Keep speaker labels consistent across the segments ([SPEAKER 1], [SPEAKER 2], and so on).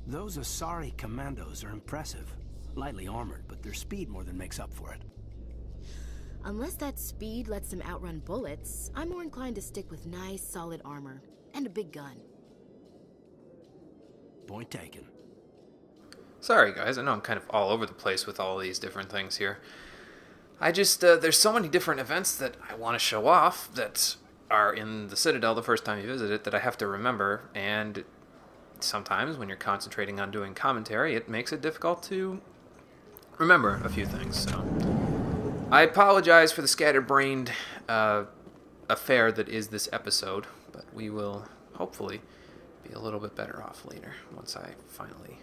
[SPEAKER 1] Those Asari commandos are impressive. Lightly armored, but their speed more than makes up for it.
[SPEAKER 2] Unless that speed lets them outrun bullets, I'm more inclined to stick with nice, solid armor. And a big gun.
[SPEAKER 1] Point taken.
[SPEAKER 3] Sorry guys, I know I'm kind of all over the place with all these different things here. I just, there's so many different events that I want to show off that are in the Citadel the first time you visit it that I have to remember, and sometimes when you're concentrating on doing commentary, it makes it difficult to remember a few things, so I apologize for the scatterbrained affair that is this episode, but we will hopefully be a little bit better off later once I finally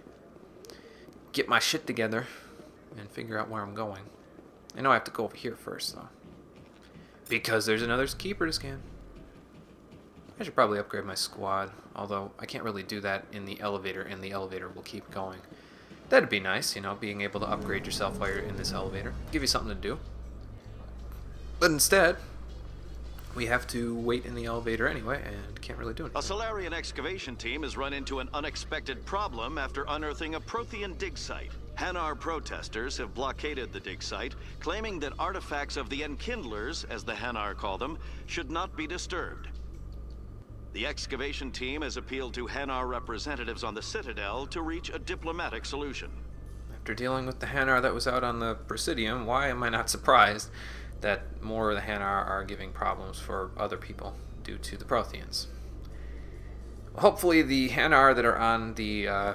[SPEAKER 3] get my shit together and figure out where I'm going. I know I have to go over here first, though, because there's another keeper to scan. I should probably upgrade my squad, although I can't really do that in the elevator, and the elevator will keep going. That'd be nice, you know, being able to upgrade yourself while you're in this elevator. Give you something to do. But instead, we have to wait in the elevator anyway, and can't really do anything.
[SPEAKER 4] A Solarian excavation team has run into an unexpected problem after unearthing a Prothean dig site. Hanar protesters have blockaded the dig site, claiming that artifacts of the Enkindlers, as the Hanar call them, should not be disturbed. The excavation team has appealed to Hanar representatives on the Citadel to reach a diplomatic solution.
[SPEAKER 3] After dealing with the Hanar that was out on the Presidium, why am I not surprised that more of the Hanar are giving problems for other people due to the Protheans? Hopefully the Hanar that are on the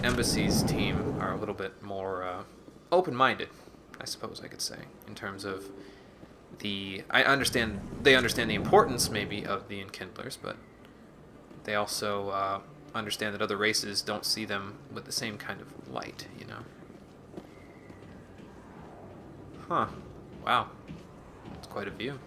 [SPEAKER 3] Embassy's team are a little bit more open-minded, I suppose I could say, in terms of they understand the importance maybe of the Enkindlers, but they also understand that other races don't see them with the same kind of light, you know. Huh. Wow. It's quite a view.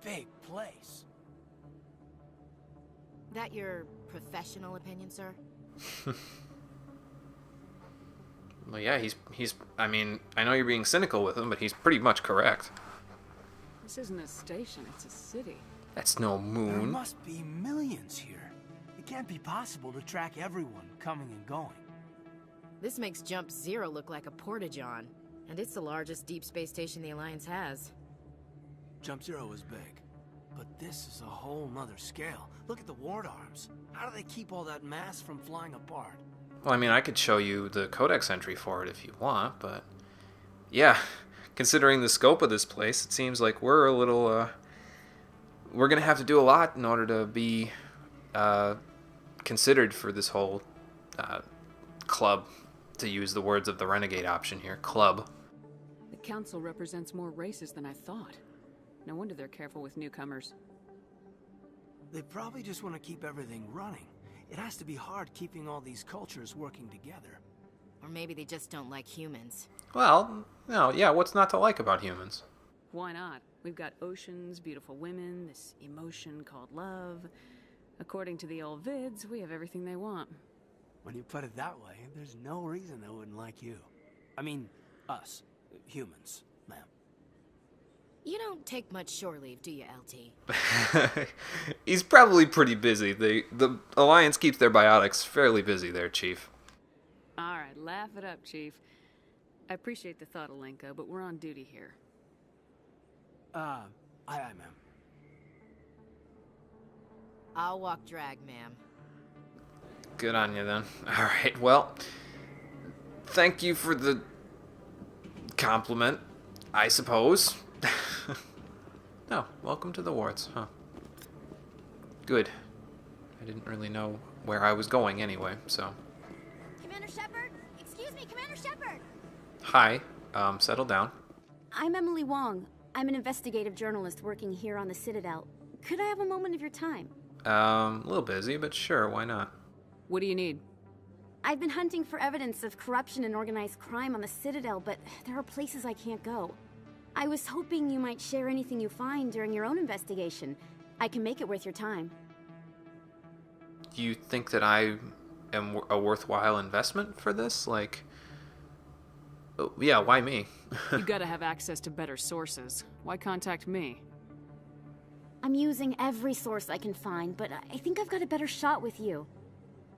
[SPEAKER 1] Big place.
[SPEAKER 2] That your professional opinion, sir?
[SPEAKER 3] Well, yeah, he's. I mean, I know you're being cynical with him, but he's pretty much correct.
[SPEAKER 5] This isn't a station, it's a city.
[SPEAKER 3] That's no
[SPEAKER 1] There
[SPEAKER 3] moon.
[SPEAKER 1] must be millions here. It can't be possible to track everyone coming and going.
[SPEAKER 2] This makes Jump Zero look like a porta-john. And it's the largest deep space station the Alliance has.
[SPEAKER 1] Jump Zero is big, but this is a whole nother scale. Look at the ward arms. How do they keep all that mass from flying apart?
[SPEAKER 3] Well, I mean, I could show you the codex entry for it if you want, but yeah, considering the scope of this place, it seems like we're a little, we're gonna have to do a lot in order to be considered for this whole club, to use the words of the Renegade option here, club.
[SPEAKER 5] The council represents more races than I thought. No wonder they're careful with newcomers.
[SPEAKER 1] They probably just want to keep everything running. It has to be hard keeping all these cultures working together.
[SPEAKER 2] Or maybe they just don't like humans.
[SPEAKER 3] Well, no, yeah, what's not to like about humans?
[SPEAKER 5] Why not? We've got oceans, beautiful women, this emotion called love. According to the old vids, we have everything they want.
[SPEAKER 1] When you put it that way, there's no reason they wouldn't like you. I mean, us. Humans, ma'am.
[SPEAKER 2] You don't take much shore leave, do you, LT?
[SPEAKER 3] He's probably pretty busy. The Alliance keeps their biotics fairly busy there, Chief.
[SPEAKER 5] Alright, laugh it up, Chief. I appreciate the thought, Alenka, but we're on duty here.
[SPEAKER 1] Aye, ma'am.
[SPEAKER 2] I'll walk drag, ma'am.
[SPEAKER 3] Good on you, then. Alright, well, thank you for the compliment, I suppose. No, welcome to the wards, huh? Good. I didn't really know where I was going anyway, so.
[SPEAKER 6] Commander Shepard? Excuse me, Commander Shepard!
[SPEAKER 3] Hi, settle down.
[SPEAKER 6] I'm Emily Wong. I'm an investigative journalist working here on the Citadel. Could I have a moment of your time?
[SPEAKER 3] A little busy, but sure, why not?
[SPEAKER 5] What do you need?
[SPEAKER 6] I've been hunting for evidence of corruption and organized crime on the Citadel, but there are places I can't go. I was hoping you might share anything you find during your own investigation. I can make it worth your time.
[SPEAKER 3] Do you think that I am a worthwhile investment for this? Like, Yeah, why me?
[SPEAKER 5] You gotta have access to better sources. Why contact me?
[SPEAKER 6] I'm using every source I can find, but I think I've got a better shot with you.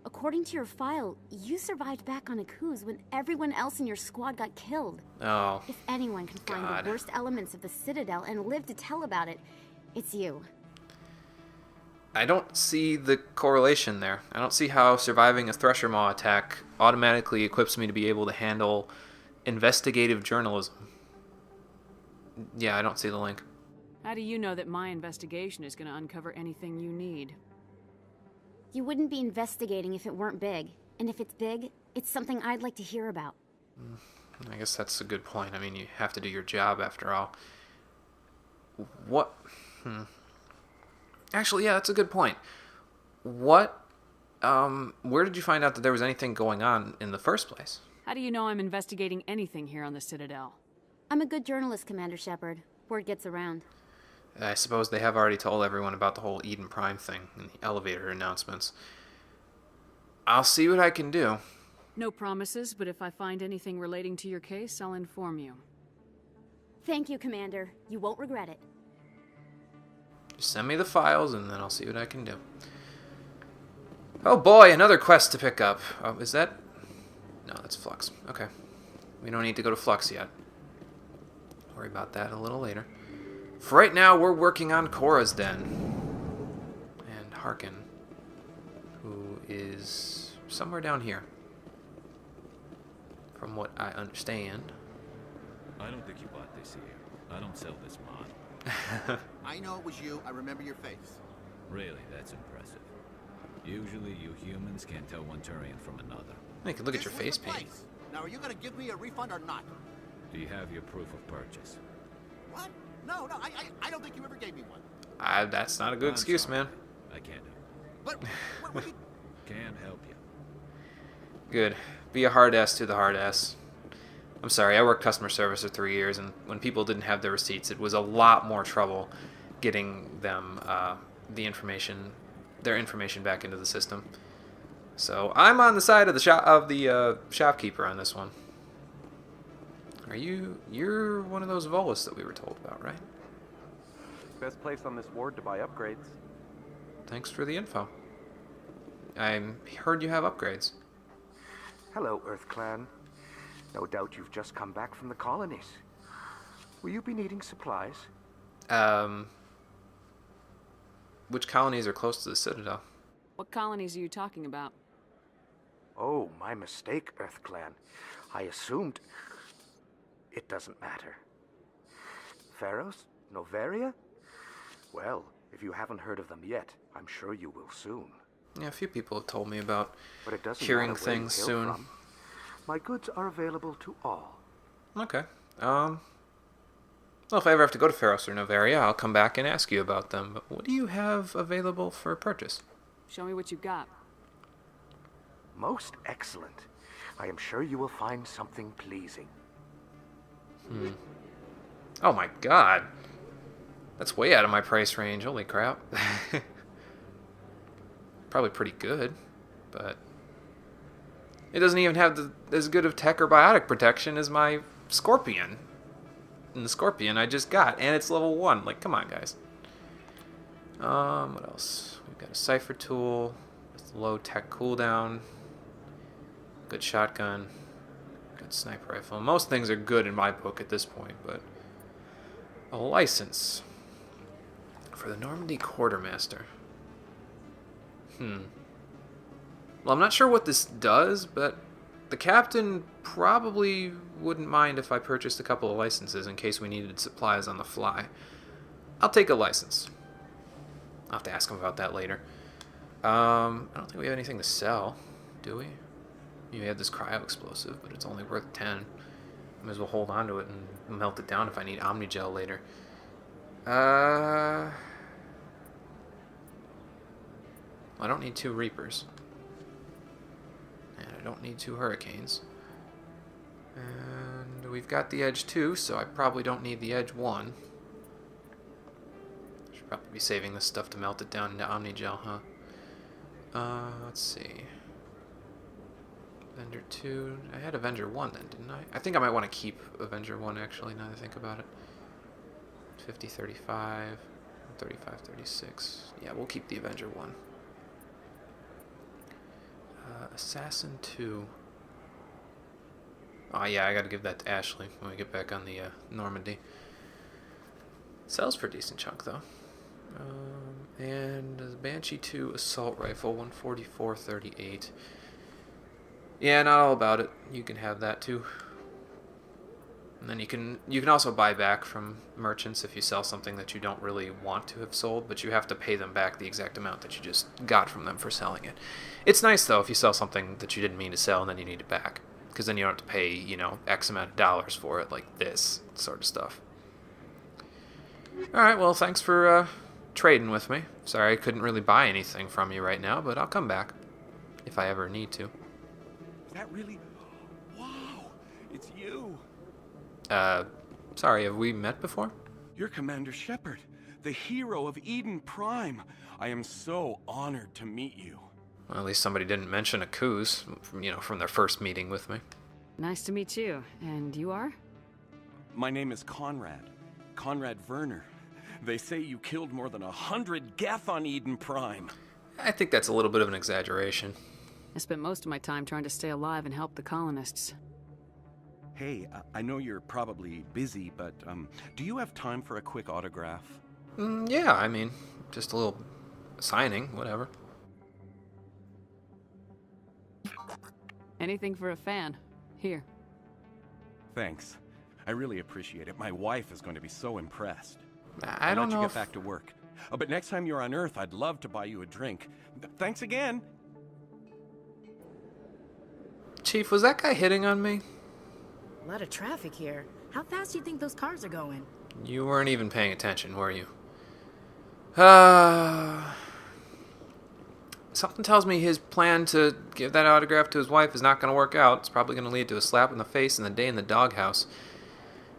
[SPEAKER 6] According to your file, you survived back on Akuz when everyone else in your squad got killed.
[SPEAKER 3] Oh.
[SPEAKER 6] If anyone can find
[SPEAKER 3] God.
[SPEAKER 6] the worst elements of the Citadel and live to tell about it, it's you.
[SPEAKER 3] I don't see the correlation there. I don't see how surviving a Thresher Maw attack automatically equips me to be able to handle investigative journalism. Yeah, I don't see the link.
[SPEAKER 5] How do you know that my investigation is gonna uncover anything you need?
[SPEAKER 6] You wouldn't be investigating if it weren't big. And if it's big, it's something I'd like to hear about.
[SPEAKER 3] I guess that's a good point. I mean, you have to do your job after all. What? Actually, yeah, that's a good point. What? Where did you find out that there was anything going on in the first place?
[SPEAKER 5] How do you know I'm investigating anything here on the Citadel?
[SPEAKER 6] I'm a good journalist, Commander Shepard. Word gets around.
[SPEAKER 3] I suppose they have already told everyone about the whole Eden Prime thing in the elevator announcements. I'll see what I can do.
[SPEAKER 5] No promises, but if I find anything relating to your case, I'll inform you.
[SPEAKER 6] Thank you, Commander. You won't regret it.
[SPEAKER 3] Just send me the files, and then I'll see what I can do. Oh boy, another quest to pick up. Oh, is that... No, that's Flux. Okay. We don't need to go to Flux yet. Worry about that a little later. For right now, we're working on Chora's den. And Harkin, who is somewhere down here. From what I understand.
[SPEAKER 7] I don't think you bought this here. I don't sell this mod.
[SPEAKER 8] I know it was you. I remember your face.
[SPEAKER 7] Really, that's impressive. Usually you humans can't tell one Turian from another.
[SPEAKER 3] You can look at your
[SPEAKER 8] This was
[SPEAKER 3] face
[SPEAKER 8] the
[SPEAKER 3] paint.
[SPEAKER 8] place. Now, are you going to give me a refund or not?
[SPEAKER 7] Do you have your proof of purchase?
[SPEAKER 8] What? No, I don't think you ever gave me one.
[SPEAKER 3] That's not a good
[SPEAKER 7] I'm
[SPEAKER 3] excuse,
[SPEAKER 7] sorry.
[SPEAKER 3] man.
[SPEAKER 7] I can't help
[SPEAKER 8] But what you...
[SPEAKER 7] Can't help you.
[SPEAKER 3] Good. Be a hard ass to the hard ass. I'm sorry, I worked customer service for 3 years, and when people didn't have their receipts, it was a lot more trouble getting them their information back into the system. So I'm on the side of the shopkeeper on this one. You're one of those Volus that we were told about, right?
[SPEAKER 9] Best place on this ward to buy upgrades.
[SPEAKER 3] Thanks for the info. I heard you have upgrades.
[SPEAKER 10] Hello, Earth Clan. No doubt you've just come back from the colonies. Will you be needing supplies?
[SPEAKER 3] Which colonies are close to the Citadel?
[SPEAKER 5] What colonies are you talking about?
[SPEAKER 10] Oh, my mistake, Earth Clan. I assumed... It doesn't matter. Pharos? Noveria? Well, if you haven't heard of them yet, I'm sure you will soon.
[SPEAKER 3] Yeah, a few people have told me about
[SPEAKER 10] But it doesn't
[SPEAKER 3] hearing
[SPEAKER 10] matter where you
[SPEAKER 3] things
[SPEAKER 10] hail
[SPEAKER 3] soon.
[SPEAKER 10] from. My goods are available to all.
[SPEAKER 3] Okay. Well, if I ever have to go to Pharos or Noveria, I'll come back and ask you about them. But what do you have available for purchase?
[SPEAKER 5] Show me what you've got.
[SPEAKER 10] Most excellent. I am sure you will find something pleasing.
[SPEAKER 3] Oh my god. That's way out of my price range. Holy crap. Probably pretty good, but it doesn't even have as good of tech or biotic protection as my Scorpion. And the Scorpion I just got, and it's level 1. Like, come on, guys. What else? We've got a Cipher tool with low tech cooldown. Good shotgun. Good sniper rifle. Most things are good in my book at this point, but a license for the Normandy Quartermaster. Well, I'm not sure what this does, but the captain probably wouldn't mind if I purchased a couple of licenses in case we needed supplies on the fly. I'll take a license. I'll have to ask him about that later. I don't think we have anything to sell, do we? We have this cryo explosive, but it's only worth 10. Might as well hold on to it and melt it down if I need Omnigel later. I don't need 2 Reapers. And I don't need 2 Hurricanes. And we've got the Edge 2, so I probably don't need the Edge 1. Should probably be saving this stuff to melt it down into Omnigel, huh? Let's see. Avenger 2. I had Avenger 1 then, didn't I? I think I might want to keep Avenger 1, actually, now that I think about it. 50, 35, 35, 36. Yeah, we'll keep the Avenger 1. Assassin 2. Oh, yeah, I gotta give that to Ashley when we get back on the Normandy. Sells for a decent chunk, though. And the Banshee 2 Assault Rifle, 144.38. Yeah, not all about it. You can have that, too. And then you can also buy back from merchants if you sell something that you don't really want to have sold, but you have to pay them back the exact amount that you just got from them for selling it. It's nice, though, if you sell something that you didn't mean to sell and then you need it back, because then you don't have to pay, you know, X amount of dollars for it, like this sort of stuff. Alright, well, thanks for trading with me. Sorry I couldn't really buy anything from you right now, but I'll come back if I ever need to.
[SPEAKER 11] Is that really... Wow, it's you.
[SPEAKER 3] Sorry, have we met before?
[SPEAKER 11] You're Commander Shepard, the hero of Eden Prime. I am so honored to meet you.
[SPEAKER 3] Well, at least somebody didn't mention a Coos, you know, from their first meeting with me.
[SPEAKER 5] Nice to meet you. And you are?
[SPEAKER 11] My name is Conrad. Conrad Werner. They say you killed more than 100 Geth on Eden Prime.
[SPEAKER 3] I think that's a little bit of an exaggeration.
[SPEAKER 5] I spent most of my time trying to stay alive and help the colonists.
[SPEAKER 11] Hey, I know you're probably busy, but do you have time for a quick autograph?
[SPEAKER 3] Yeah, I mean, just a little signing, whatever.
[SPEAKER 5] Anything for a fan. Here.
[SPEAKER 11] Thanks. I really appreciate it. My wife is going to be so impressed.
[SPEAKER 3] I don't know
[SPEAKER 11] I'll let you get back to work. But next time you're on Earth, I'd love to buy you a drink. Thanks again.
[SPEAKER 3] Chief, was that guy hitting on me?
[SPEAKER 2] A lot of traffic here. How fast do you think those cars are going?
[SPEAKER 3] You weren't even paying attention, were you? Something tells me his plan to give that autograph to his wife is not going to work out. It's probably going to lead to a slap in the face and the day in the doghouse.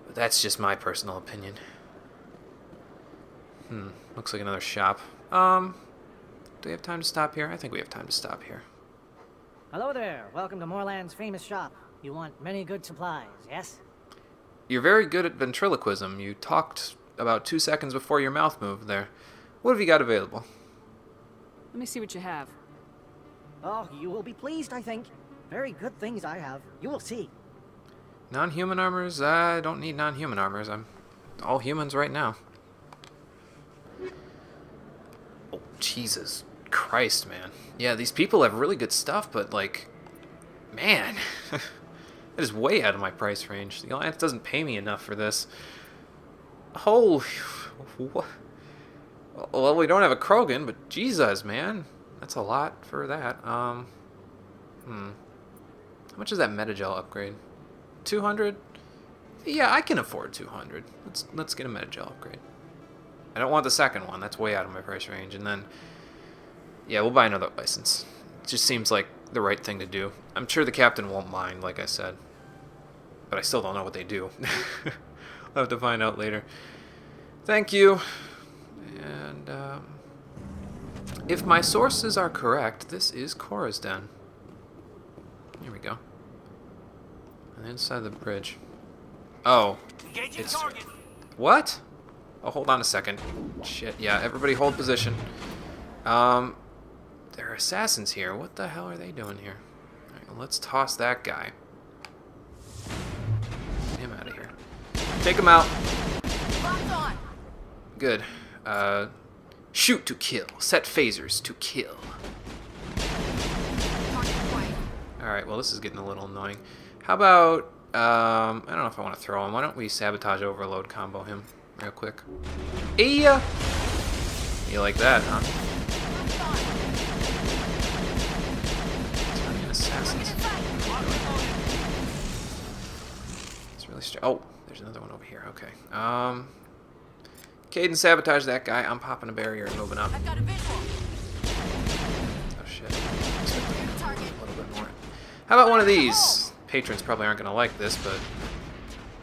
[SPEAKER 3] But that's just my personal opinion. Looks like another shop. Do we have time to stop here? I think we have time to stop here.
[SPEAKER 12] Hello there. Welcome to Moorland's famous shop. You want many good supplies, yes?
[SPEAKER 3] You're very good at ventriloquism. You talked about 2 seconds before your mouth moved there. What have you got available?
[SPEAKER 5] Let me see what you have.
[SPEAKER 12] Oh, you will be pleased, I think. Very good things I have. You will see.
[SPEAKER 3] Non-human armors? I don't need non-human armors. I'm all humans right now. Oh, Jesus Christ, man. Yeah, these people have really good stuff, but, like, man... That is way out of my price range. The Alliance doesn't pay me enough for this. Holy... What? Well, we don't have a Krogan, but Jesus, man. That's a lot for that. How much is that Metagel upgrade? 200? Yeah, I can afford 200. Let's get a Metagel upgrade. I don't want the second one. That's way out of my price range. And then... Yeah, we'll buy another license. It just seems like the right thing to do. I'm sure the captain won't mind, like I said. But I still don't know what they do. I'll have to find out later. Thank you. And, if my sources are correct, this is Chora's den. Here we go. On the inside of the bridge. Oh. It's... What? Oh, hold on a second. Shit, yeah, everybody hold position. There are assassins here. What the hell are they doing here? Alright, well, let's toss that guy. Get him out of here. Take him out. Good. Shoot to kill. Set phasers to kill. Alright, well, this is getting a little annoying. How about, I don't know if I want to throw him. Why don't we sabotage overload combo him real quick? Hey! You like that, huh? Assassins. It's really strange. Oh, there's another one over here. Okay. Caden, sabotage that guy. I'm popping a barrier and moving up. I've got a visual. Oh shit. A little bit more. How about one of these? Patrons probably aren't gonna like this, but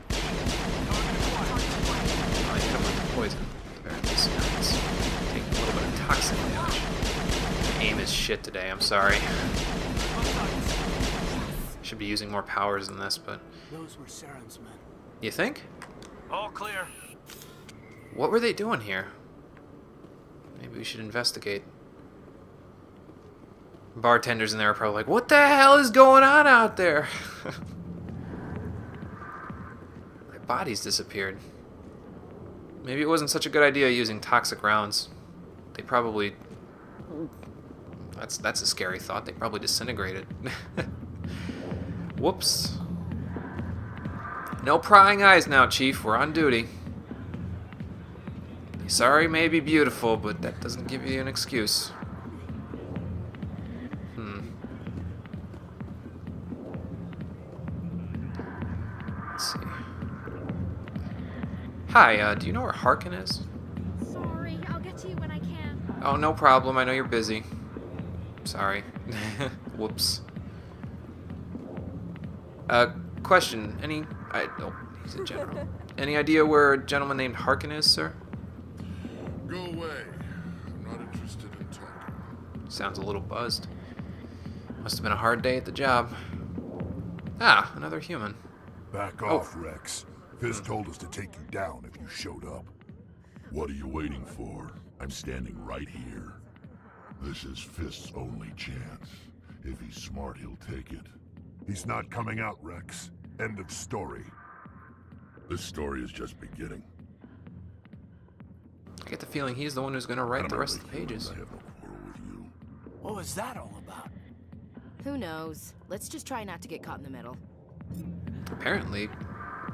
[SPEAKER 3] I hit him with poison. At the very least, it's taking a little bit of toxic damage. My aim is shit today. I'm sorry. Should be using more powers than this, but...
[SPEAKER 1] Those were Saren's men.
[SPEAKER 3] You think?
[SPEAKER 1] All clear.
[SPEAKER 3] What were they doing here? Maybe we should investigate. Bartenders in there are probably like, what the hell is going on out there? My body's disappeared. Maybe it wasn't such a good idea using toxic rounds. They probably... That's a scary thought. They probably disintegrated. Whoops. No prying eyes now, Chief. We're on duty. Sorry may be beautiful, but that doesn't give you an excuse. Let's see. Hi, do you know where Harkin is?
[SPEAKER 13] Sorry, I'll get to you when I can.
[SPEAKER 3] Oh, no problem. I know you're busy. Sorry. Whoops. Question. Oh, he's a general. Any idea where a gentleman named Harkin is, sir?
[SPEAKER 14] Go away. I'm not interested in talking.
[SPEAKER 3] Sounds a little buzzed. Must have been a hard day at the job. Ah, another human.
[SPEAKER 14] Back off, Rex. Fist told us to take you down if you showed up. What are you waiting for? I'm standing right here. This is Fist's only chance. If he's smart, he'll take it. He's not coming out, Rex. End of story. This story is just beginning.
[SPEAKER 3] I get the feeling he's the one who's going to write the rest of the pages.
[SPEAKER 14] I have no quarrel with you.
[SPEAKER 1] What was that all about?
[SPEAKER 2] Who knows? Let's just try not to get caught in the middle.
[SPEAKER 3] Apparently,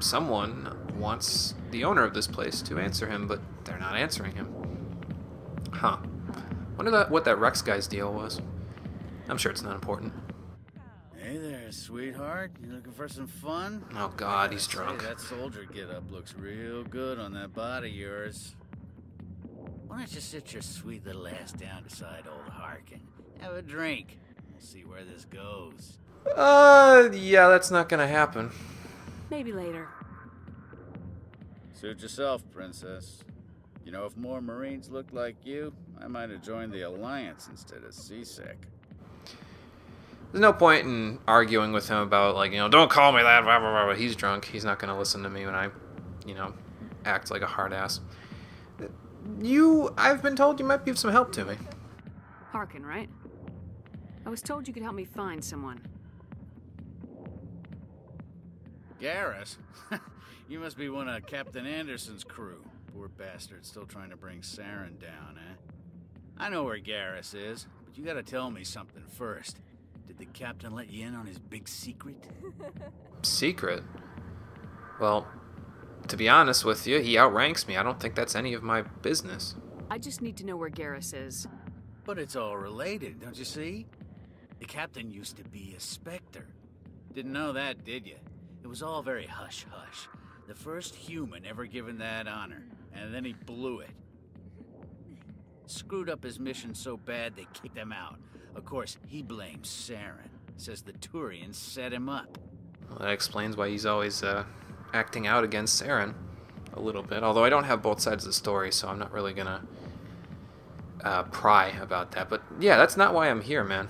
[SPEAKER 3] someone wants the owner of this place to answer him, but they're not answering him. Huh. Wonder what that Rex guy's deal was. I'm sure it's not important.
[SPEAKER 15] Hey there, sweetheart. You looking for some fun?
[SPEAKER 3] Oh God, he's drunk.
[SPEAKER 15] That soldier get-up looks real good on that body of yours. Why don't you sit your sweet little ass down beside old Harkin? Have a drink. We'll see where this goes.
[SPEAKER 3] Yeah, that's not gonna happen.
[SPEAKER 5] Maybe later.
[SPEAKER 15] Suit yourself, princess. You know, if more Marines looked like you, I might have joined the Alliance instead of CSEC.
[SPEAKER 3] There's no point in arguing with him about, like, don't call me that, blah, blah, blah. He's drunk. He's not going to listen to me when I, act like a hard ass. I've been told you might be of some help to me.
[SPEAKER 5] Harkin, right? I was told you could help me find someone.
[SPEAKER 15] Garrus? You must be one of Captain Anderson's crew. Poor bastard still trying to bring Saren down, eh? I know where Garrus is, but you gotta tell me something first. Did the captain let you in on his big secret?
[SPEAKER 3] Secret? Well, to be honest with you, he outranks me. I don't think that's any of my business.
[SPEAKER 5] I just need to know where Garrus is.
[SPEAKER 15] But it's all related, don't you see? The captain used to be a Spectre. Didn't know that, did you? It was all very hush-hush. The first human ever given that honor, and then he blew it. Screwed up his mission so bad they kicked him out. Of course, he blames Saren. Says the Turians set him up.
[SPEAKER 3] Well, that explains why he's always acting out against Saren a little bit. Although I don't have both sides of the story, so I'm not really gonna pry about that. But yeah, that's not why I'm here, man.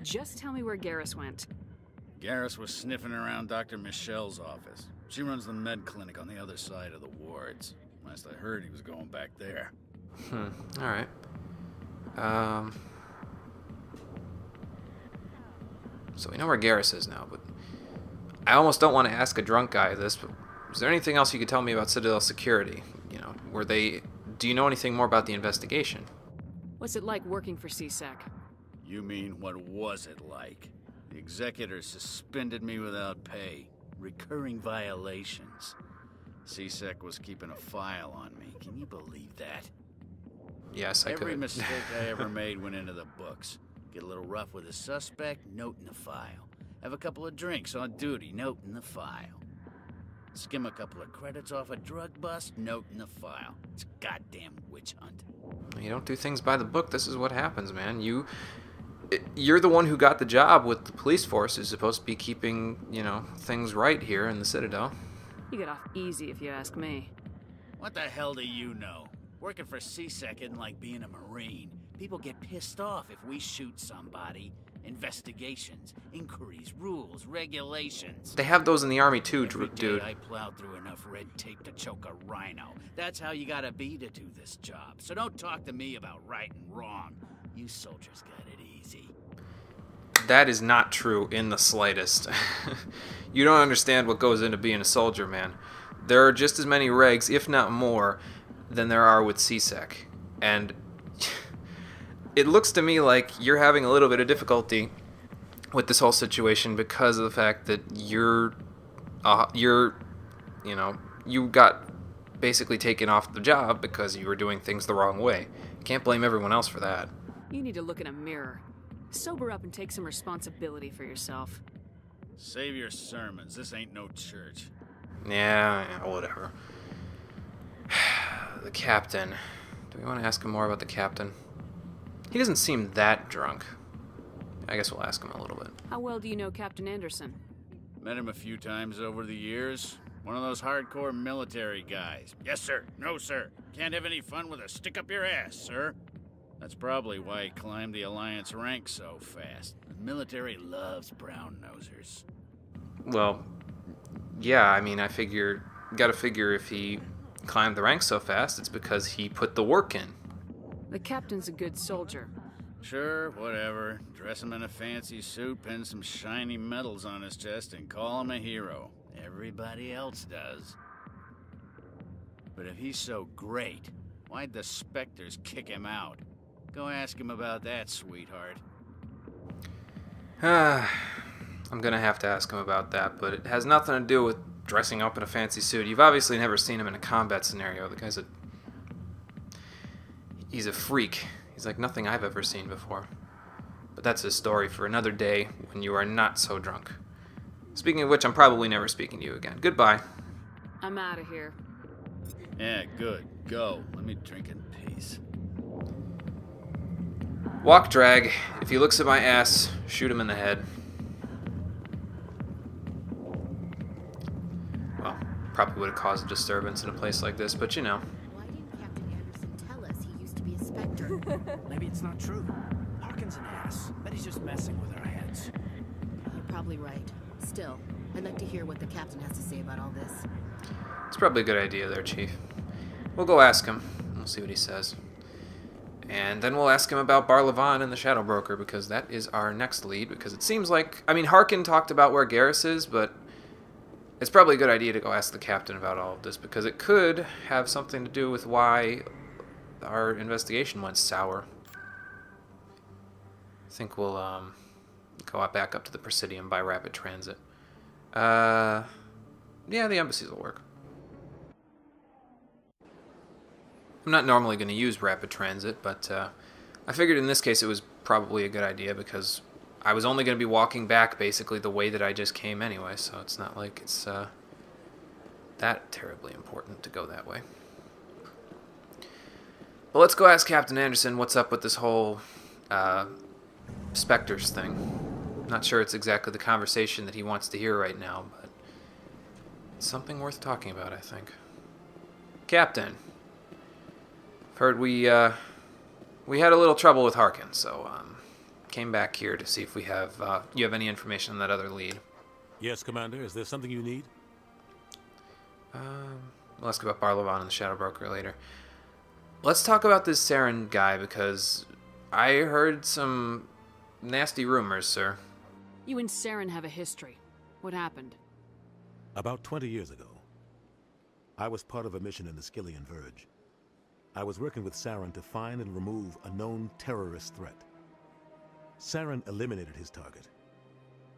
[SPEAKER 5] Just tell me where Garrus went.
[SPEAKER 15] Garrus was sniffing around Dr. Michelle's office. She runs the med clinic on the other side of the wards. Last I heard, he was going back there.
[SPEAKER 3] Alright. So we know where Garrus is now, but I almost don't want to ask a drunk guy this, but is there anything else you could tell me about Citadel security? Do you know anything more about the investigation?
[SPEAKER 5] What's it like working for CSEC?
[SPEAKER 15] You mean, what was it like? The executors suspended me without pay. Recurring violations. CSEC was keeping a file on me. Can you believe that?
[SPEAKER 3] Yes, I could.
[SPEAKER 15] Every mistake I ever made went into the books. Get a little rough with a suspect, note in the file. Have a couple of drinks on duty, note in the file. Skim a couple of credits off a drug bust, note in the file. It's a goddamn witch hunt.
[SPEAKER 3] You don't do things by the book. This is what happens, man. You're the one who got the job with the police force who's supposed to be keeping, things right here in the Citadel.
[SPEAKER 5] You get off easy if you ask me.
[SPEAKER 15] What the hell do you know? Working for CSEC isn't like being a Marine. People get pissed off if we shoot somebody. Investigations, inquiries, rules, regulations.
[SPEAKER 3] They have those in the army too,
[SPEAKER 15] Every day
[SPEAKER 3] dude.
[SPEAKER 15] I plowed through enough red tape to choke a rhino. That's how you gotta be to do this job. So don't talk to me about right and wrong. You soldiers got it easy.
[SPEAKER 3] That is not true in the slightest. You don't understand what goes into being a soldier, man. There are just as many regs, if not more, than there are with CSEC. And it looks to me like you're having a little bit of difficulty with this whole situation because of the fact that you got basically taken off the job because you were doing things the wrong way. You can't blame everyone else for that.
[SPEAKER 5] You need to look in a mirror. Sober up and take some responsibility for yourself.
[SPEAKER 15] Save your sermons. This ain't no church.
[SPEAKER 3] Yeah, whatever. The captain. Do we want to ask him more about the captain? He doesn't seem that drunk. I guess we'll ask him a little bit.
[SPEAKER 5] How well do you know Captain Anderson?
[SPEAKER 15] Met him a few times over the years. One of those hardcore military guys. Yes, sir. No, sir. Can't have any fun with a stick up your ass, sir. That's probably why he climbed the Alliance ranks so fast. The military loves brown-nosers.
[SPEAKER 3] Well, yeah, I mean, gotta figure if he climbed the ranks so fast, it's because he put the work in.
[SPEAKER 5] The captain's a good soldier.
[SPEAKER 15] Sure, whatever. Dress him in a fancy suit, pin some shiny medals on his chest, and call him a hero. Everybody else does. But if he's so great, why'd the Spectres kick him out? Go ask him about that, sweetheart.
[SPEAKER 3] I'm gonna have to ask him about that, but it has nothing to do with dressing up in a fancy suit. You've obviously never seen him in a combat scenario. The guy's he's a freak. He's like nothing I've ever seen before. But that's a story for another day when you are not so drunk. Speaking of which, I'm probably never speaking to you again. Goodbye.
[SPEAKER 5] I'm out of here.
[SPEAKER 15] Yeah, good. Go. Let me drink in peace.
[SPEAKER 3] Walk drag. If he looks at my ass, shoot him in the head. Well, probably would have caused a disturbance in a place like this, but you know.
[SPEAKER 2] Why didn't Captain Anderson tell us he used to be a Spectre?
[SPEAKER 1] Maybe it's not true. Harkin's an ass. Bet he's just messing with our heads.
[SPEAKER 2] You're probably right. Still, I'd like to hear what the captain has to say about all this.
[SPEAKER 3] It's probably a good idea there, Chief. We'll go ask him. We'll see what he says. And then we'll ask him about Bar Levon and the Shadow Broker, because that is our next lead, because it seems like... I mean, Harkin talked about where Garrus is, but it's probably a good idea to go ask the captain about all of this, because it could have something to do with why our investigation went sour. I think we'll go back up to the Presidium by rapid transit. Yeah, the embassies will work. I'm not normally going to use rapid transit, but I figured in this case it was probably a good idea because I was only going to be walking back basically the way that I just came anyway, so it's not like it's that terribly important to go that way. But let's go ask Captain Anderson what's up with this whole Spectres thing. Not sure it's exactly the conversation that he wants to hear right now, but it's something worth talking about, I think. Captain. Heard we had a little trouble with Harkin, so came back here to see if we have you have any information on that other lead.
[SPEAKER 16] Yes, Commander. Is there something you need?
[SPEAKER 3] We'll ask about Bar Levon and the Shadow Broker later. Let's talk about this Saren guy, because I heard some nasty rumors, sir.
[SPEAKER 5] You and Saren have a history. What happened?
[SPEAKER 16] About 20 years ago, I was part of a mission in the Skillian Verge. I was working with Saren to find and remove a known terrorist threat. Saren eliminated his target,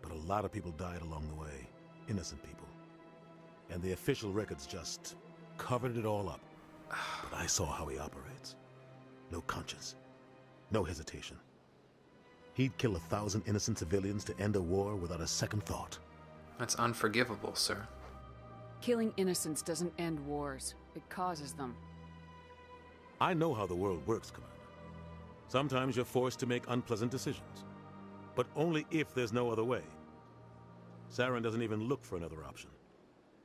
[SPEAKER 16] but a lot of people died along the way, innocent people. And the official records just covered it all up. But I saw how he operates. No conscience, no hesitation. He'd kill 1,000 innocent civilians to end a war without a second thought.
[SPEAKER 3] That's unforgivable, sir.
[SPEAKER 5] Killing innocents doesn't end wars. It causes them.
[SPEAKER 16] I know how the world works, Commander. Sometimes you're forced to make unpleasant decisions, but only if there's no other way. Saren doesn't even look for another option.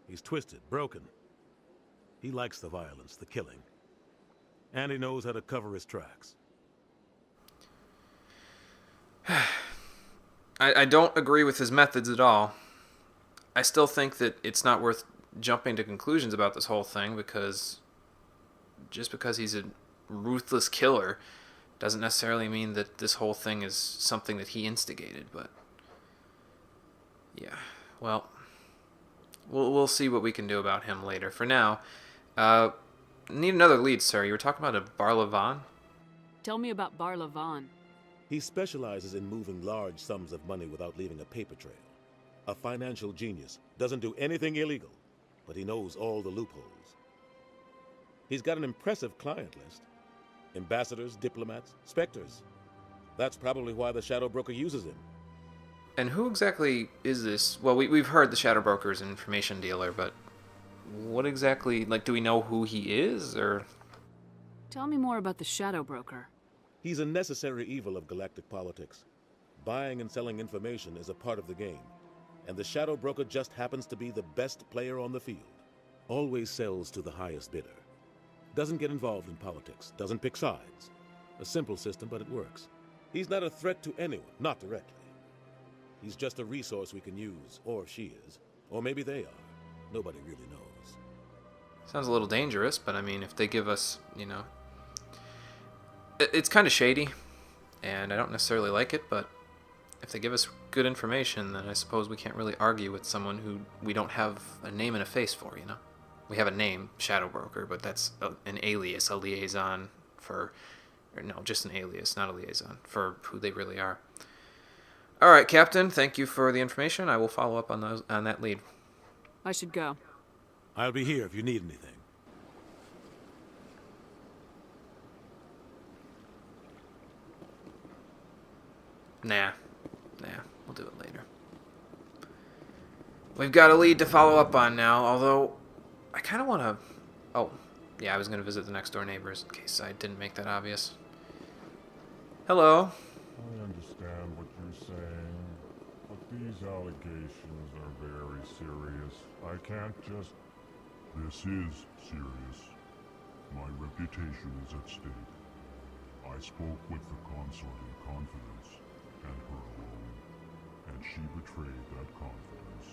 [SPEAKER 16] He's twisted, broken. He likes the violence, the killing, and he knows how to cover his tracks.
[SPEAKER 3] I don't agree with his methods at all. I still think that it's not worth jumping to conclusions about this whole thing, because just because he's a ruthless killer doesn't necessarily mean that this whole thing is something that he instigated. But yeah, well, we'll see what we can do about him later. For now, need another lead, sir. You were talking about a Barlavan?
[SPEAKER 5] Tell me about Barlavan.
[SPEAKER 16] He specializes in moving large sums of money without leaving a paper trail. A financial genius, doesn't do anything illegal, but he knows all the loopholes. He's got an impressive client list. Ambassadors, diplomats, specters. That's probably why the Shadow Broker uses him.
[SPEAKER 3] And who exactly is this? Well, we've heard the Shadow Broker is an information dealer, but what exactly, like, do we know who he is, or?
[SPEAKER 5] Tell me more about the Shadow Broker.
[SPEAKER 16] He's a necessary evil of galactic politics. Buying and selling information is a part of the game, and the Shadow Broker just happens to be the best player on the field. Always sells to the highest bidder. Doesn't get involved in politics, doesn't pick sides. A simple system, but it works. He's not a threat to anyone, not directly. He's just a resource we can use, or she is. Or maybe they are. Nobody really knows.
[SPEAKER 3] Sounds a little dangerous, but I mean, if they give us, you know... It's kind of shady, and I don't necessarily like it, but if they give us good information, then I suppose we can't really argue with someone who we don't have a name and a face for, you know? We have a name, Shadow Broker, but that's an alias, a liaison for... Or no, just an alias, not a liaison, for who they really are. All right, Captain, thank you for the information. I will follow up on that lead.
[SPEAKER 5] I should go.
[SPEAKER 16] I'll be here if you need anything.
[SPEAKER 3] Nah, we'll do it later. We've got a lead to follow up on now, although I kind of want to... Oh, yeah, I was going to visit the next door neighbors in case I didn't make that obvious. Hello.
[SPEAKER 14] I understand what you're saying, but these allegations are very serious. I can't just... This is serious. My reputation is at stake. I spoke with the consort in confidence, and her alone, and she betrayed that confidence.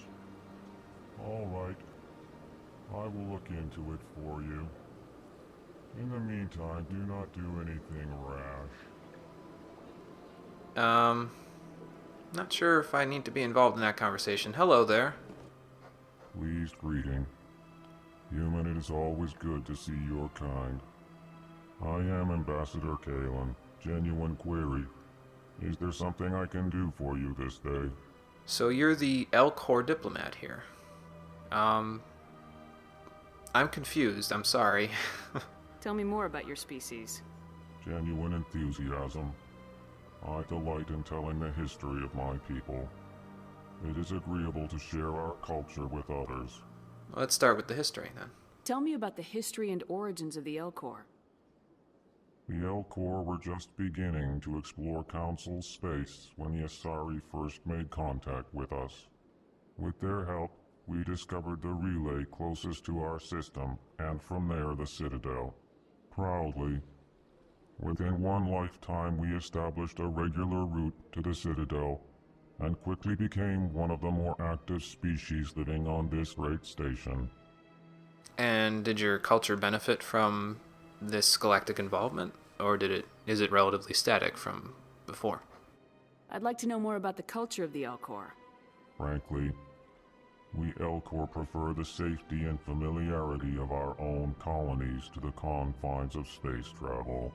[SPEAKER 14] All right. I will look into it for you. In the meantime, do not do anything rash.
[SPEAKER 3] Not sure if I need to be involved in that conversation. Hello there.
[SPEAKER 14] Pleased greeting. Human, it is always good to see your kind. I am Ambassador Kalen. Genuine query. Is there something I can do for you this day?
[SPEAKER 3] So you're the Elcor diplomat here. I'm confused. I'm sorry.
[SPEAKER 5] Tell me more about your species.
[SPEAKER 14] Genuine enthusiasm. I delight in telling the history of my people. It is agreeable to share our culture with others.
[SPEAKER 3] Let's start with the history, then.
[SPEAKER 5] Tell me about the history and origins of the Elcor.
[SPEAKER 14] The Elcor were just beginning to explore Council space when the Asari first made contact with us. With their help, we discovered the relay closest to our system, and from there the Citadel. Proudly, within one lifetime we established a regular route to the Citadel, and quickly became one of the more active species living on this great station.
[SPEAKER 3] And did your culture benefit from this galactic involvement, or is it relatively static from before?
[SPEAKER 5] I'd like to know more about the culture of the Elcor.
[SPEAKER 14] Frankly, we Elcor prefer the safety and familiarity of our own colonies to the confines of space travel.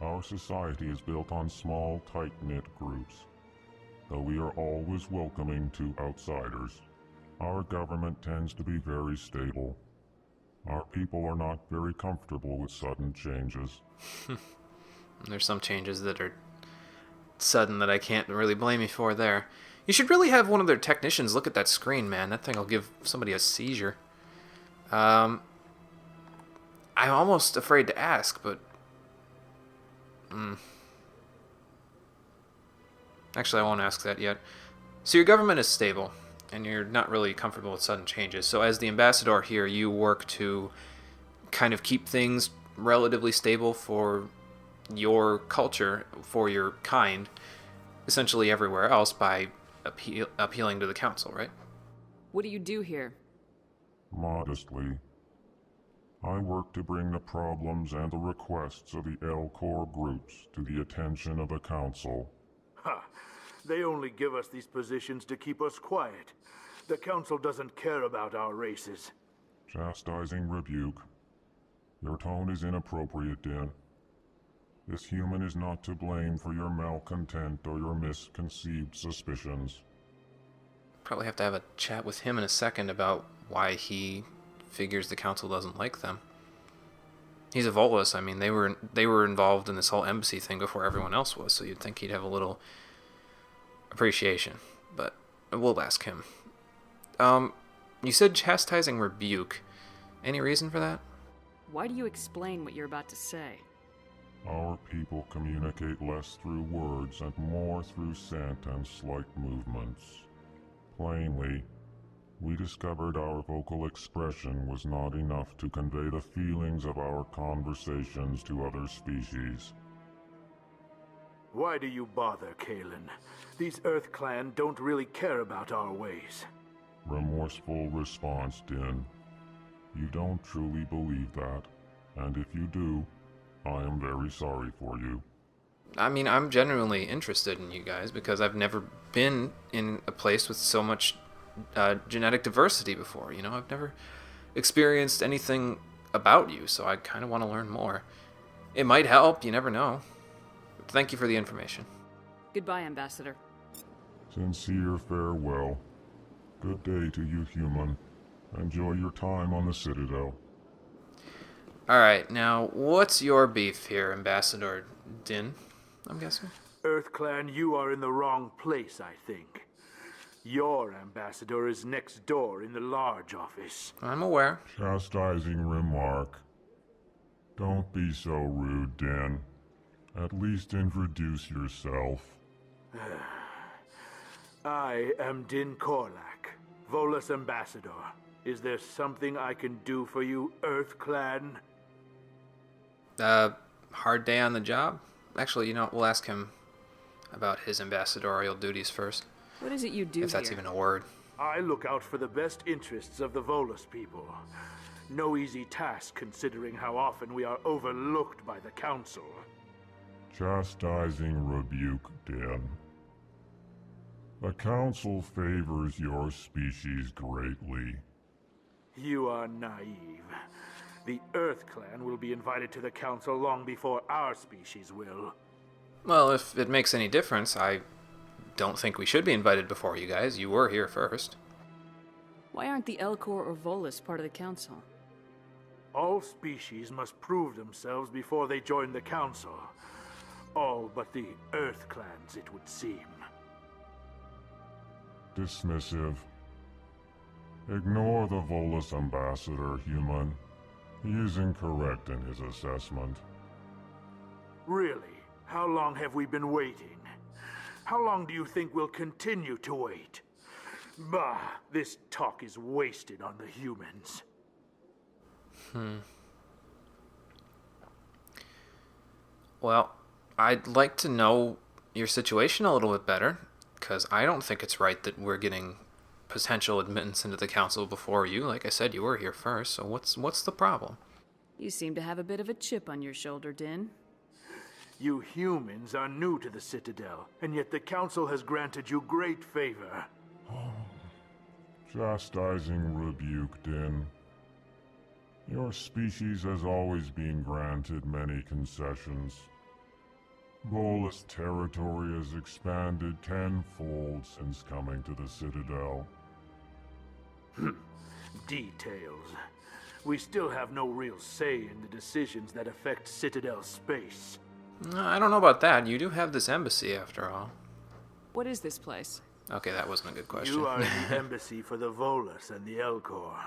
[SPEAKER 14] Our society is built on small, tight-knit groups. Though we are always welcoming to outsiders, our government tends to be very stable. Our people are not very comfortable with sudden changes.
[SPEAKER 3] There's some changes that are sudden that I can't really blame you for there. You should really have one of their technicians look at that screen, man. That thing will give somebody a seizure. I'm almost afraid to ask, but... Actually, I won't ask that yet. So your government is stable, and you're not really comfortable with sudden changes. So as the ambassador here, you work to kind of keep things relatively stable for your culture, for your kind, essentially everywhere else, by appealing to the council, right?
[SPEAKER 5] What do you do here?
[SPEAKER 14] Modestly, I work to bring the problems and the requests of the L-Corps groups to the attention of the council.
[SPEAKER 17] Ha! They only give us these positions to keep us quiet. The council doesn't care about our races.
[SPEAKER 14] Chastising rebuke. Your tone is inappropriate, Din. This human is not to blame for your malcontent or your misconceived suspicions.
[SPEAKER 3] Probably have to have a chat with him in a second about why he figures the council doesn't like them. He's a Volus. I mean, they were involved in this whole embassy thing before everyone else was, so you'd think he'd have a little appreciation. But we'll ask him. You said chastising rebuke. Any reason for that?
[SPEAKER 5] Why do you explain what you're about to say?
[SPEAKER 14] Our people communicate less through words and more through scent and slight movements. Plainly, we discovered our vocal expression was not enough to convey the feelings of our conversations to other species.
[SPEAKER 17] Why do you bother, Kalen? These Earth Clan don't really care about our ways.
[SPEAKER 14] Remorseful response, Din. You don't truly believe that, and if you do, I am very sorry for you.
[SPEAKER 3] I mean, I'm genuinely interested in you guys because I've never been in a place with so much genetic diversity before. You know, I've never experienced anything about you, so I kind of want to learn more. It might help, you never know. But thank you for the information.
[SPEAKER 5] Goodbye, Ambassador.
[SPEAKER 14] Sincere farewell. Good day to you, human. Enjoy your time on the Citadel.
[SPEAKER 3] Alright, now, what's your beef here, Ambassador Din, I'm guessing?
[SPEAKER 17] Earth Clan, you are in the wrong place, I think. Your ambassador is next door in the large office.
[SPEAKER 3] I'm aware.
[SPEAKER 14] Chastising remark. Don't be so rude, Din. At least introduce yourself.
[SPEAKER 17] I am Din Korlak, Volus Ambassador. Is there something I can do for you, Earth Clan?
[SPEAKER 3] Hard day on the job? Actually, you know, we'll ask him about his ambassadorial duties first.
[SPEAKER 5] What is it you do
[SPEAKER 3] if that's
[SPEAKER 5] here?
[SPEAKER 3] even a word.
[SPEAKER 17] I look out for the best interests of the Volus people. No easy task considering how often we are overlooked by the Council.
[SPEAKER 14] Chastising rebuke, Din. The Council favors your species greatly.
[SPEAKER 17] You are naive. The Earth Clan will be invited to the Council long before our species will.
[SPEAKER 3] Well, if it makes any difference, I don't think we should be invited before you guys. You were here first.
[SPEAKER 5] Why aren't the L-Corps or Volus part of the Council?
[SPEAKER 17] All species must prove themselves before they join the Council. All but the Earth Clans, it would seem.
[SPEAKER 14] Dismissive. Ignore the Volus Ambassador, human. He is incorrect in his assessment.
[SPEAKER 17] Really? How long have we been waiting? How long do you think we'll continue to wait? Bah, this talk is wasted on the humans.
[SPEAKER 3] Well, I'd like to know your situation a little bit better, because I don't think it's right that we're getting potential admittance into the council before you. Like I said, you were here first, so what's the problem?
[SPEAKER 5] You seem to have a bit of a chip on your shoulder, Din.
[SPEAKER 17] You humans are new to the Citadel, and yet the Council has granted you great favor.
[SPEAKER 14] Chastising rebuke, Din. Your species has always been granted many concessions. Volus territory has expanded tenfold since coming to the Citadel.
[SPEAKER 17] Details. We still have no real say in the decisions that affect Citadel space.
[SPEAKER 3] I don't know about that. You do have this embassy, after all.
[SPEAKER 5] What is this place?
[SPEAKER 3] Okay, that wasn't a good question.
[SPEAKER 17] You are the embassy for the Volus and the L-Corps.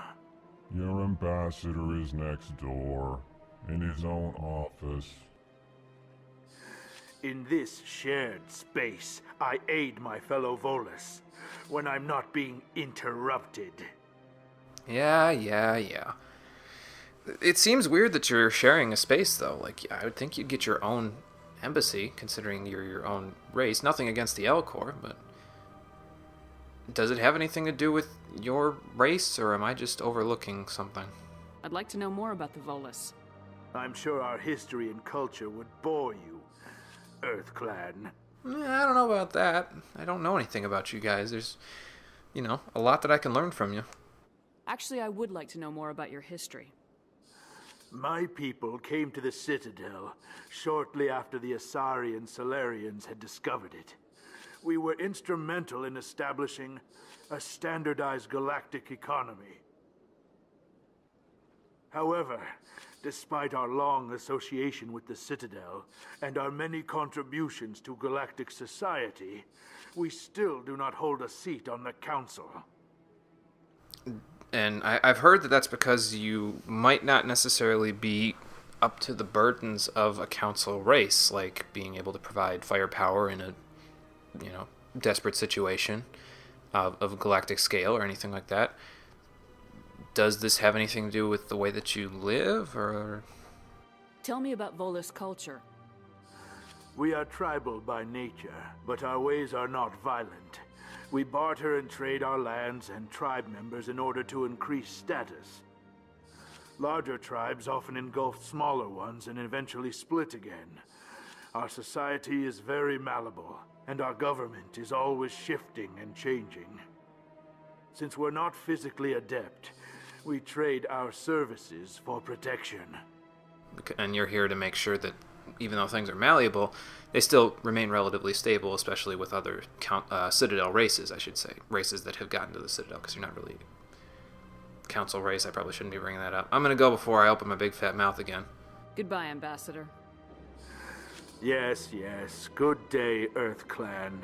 [SPEAKER 14] Your ambassador is next door, in his own office.
[SPEAKER 17] In this shared space, I aid my fellow Volus when I'm not being interrupted.
[SPEAKER 3] Yeah. It seems weird that you're sharing a space, though. Like, I would think you'd get your own embassy, considering you're your own race. Nothing against the L-Corps, but does it have anything to do with your race, or am I just overlooking something?
[SPEAKER 5] I'd like to know more about the Volus.
[SPEAKER 17] I'm sure our history and culture would bore you, Earth Clan.
[SPEAKER 3] I don't know about that. I don't know anything about you guys. There's, a lot that I can learn from you.
[SPEAKER 5] Actually, I would like to know more about your history.
[SPEAKER 17] My people came to the Citadel shortly after the Asari Solarians had discovered it. We were instrumental in establishing a standardized galactic economy. However, despite our long association with the Citadel and our many contributions to galactic society, we still do not hold a seat on the Council.
[SPEAKER 3] And I've heard that that's because you might not necessarily be up to the burdens of a council race, like being able to provide firepower in a, desperate situation of galactic scale or anything like that. Does this have anything to do with the way that you live, or...?
[SPEAKER 5] Tell me about Volus culture.
[SPEAKER 17] We are tribal by nature, but our ways are not violent. We barter and trade our lands and tribe members in order to increase status. Larger tribes often engulf smaller ones and eventually split again. Our society is very malleable, and our government is always shifting and changing. Since we're not physically adept, we trade our services for protection.
[SPEAKER 3] And you're here to make sure that even though things are malleable, they still remain relatively stable, especially with other Citadel races, I should say. Races that have gotten to the Citadel, because you're not really a council race. I probably shouldn't be bringing that up. I'm going to go before I open my big fat mouth again.
[SPEAKER 5] Goodbye, Ambassador.
[SPEAKER 17] Yes. Good day, Earth Clan.